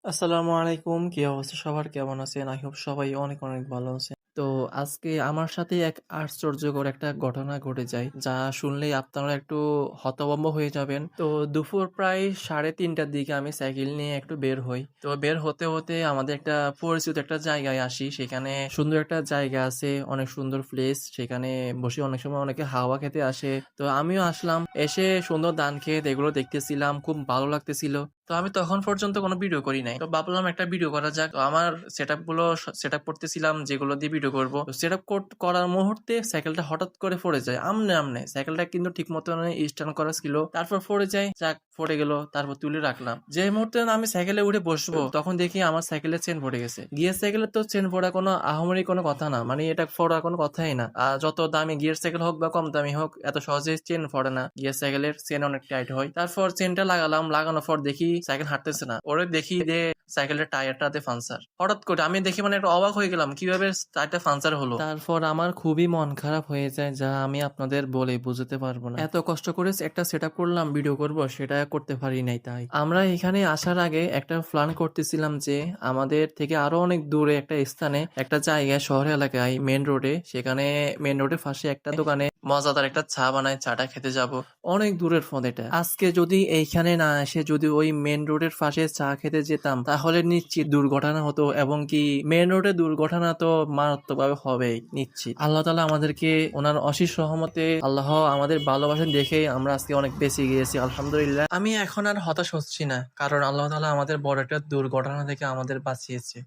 আসসালামু আলাইকুম। কি অবস্থা সবার? কেমন আছেন? I hope সবাই অনেক, অনেক ভালো আছেন। তো আজকে আমার সাথে এক আশ্চর্যকর একটা ঘটনা ঘটে যায়, যা শুনলেই আপনারা একটু হতভম্ব হয়ে যাবেন। তো দুপুর প্রায় 3:30টার দিকে আমি সাইকেল নিয়ে একটু বের হই। তো বের হতে, হতে আমাদের একটা পরিচিত একটা জায়গায় আসি। সেখানে সুন্দর একটা জায়গা আছে, অনেক সুন্দর প্লেস। সেখানে বসে অনেক সময় অনেকে হাওয়া খেতে আসে। তো আমিও আসলাম। এসে সুন্দর ধান ক্ষেত এগুলো দেখতেছিলাম। খুব ভালো লাগতেছিল। তো আমি তখন পর্যন্ত কোনো ভিডিও করি নাই। তো ভাবলাম একটা ভিডিও করা যাক। তো আমার সেটআপ গুলো সেটআপ করতেছিলাম, যেগুলো দিয়ে ভিডিও করব। তো সেটআপ করার মুহূর্তে সাইকেলটা হঠাৎ করে পড়ে যায়। আমনে আমনে সাইকেলটা কিন্তু ঠিক মতো স্ট্যান্ড করা ছিল। তারপর পড়ে যায়, যাক পড়ে গেল। তারপর তুলে রাখলাম। যে মুহূর্তে আমি সাইকেলে উঠে বসবো, তখন দেখি আমার সাইকেলের চেন পড়ে গেছে। গিয়ার সাইকেলের তো চেন পড়া কোনো আহামরি কোনো কথা না, মানে এটা পড়া কোনো কথাই না। আর যত দামি গিয়ার সাইকেল হোক বা কম দামি হোক, এত সহজে চেন পড়ে না। গিয়ার সাইকেলের চেন অনেক টাইট হয়। তারপর চেনটা লাগালাম, লাগানোর পর দেখি সাইকেল হাঁটতেছে না। ওরে দেখি যে সাইকেলের টায়ারটাতে পাংচার। হঠাৎ করে আমি দেখি, মানে একটা অবাক হয়ে গেলাম, কিভাবে টায়ারটা পাংচার হলো। তারপর আমার খুবই মন খারাপ হয়ে যায়, যা আমি আপনাদের বলে বুঝতে পারবো না। এত কষ্ট করে একটা সেটআপ করলাম, ভিডিও করব, সেটা করতে পারি নাই। তাই আমরা এখানে আসার আগে একটা প্ল্যান করতেছিলাম যে আমাদের থেকে আরো অনেক দূরে একটা স্থানে, একটা জায়গায়, শহর এলাকায়, মেন রোডে, সেখানে মেন রোডের পাশে একটা দোকানে মজাদার একটা চা বানায়, চাটা খেতে যাব। অনেক দূরের পথ এটা। আজকে যদি এইখানে না এসে যদি ওই মেন রোডের পাশে চা খেতে যেতাম, তাহলে নিশ্চিত দুর্ঘটনা হতো, এবং কি মেন রোডে দুর্ঘটনা তো মারাত্মকভাবে হবেই নিশ্চিত। আল্লাহ তাআলা আমাদেরকে ওনার অশেষ রহমতে, আল্লাহ আমাদের ভালোবাসেন দেখে আমরা আজকে অনেক বেঁচে গিয়েছি, আলহামদুলিল্লাহ। আমি এখন আর হতাশ হচ্ছি না, কারণ আল্লাহ তাআলা আমাদের বড় একটা দুর্ঘটনা থেকে আমাদের বাঁচিয়েছে।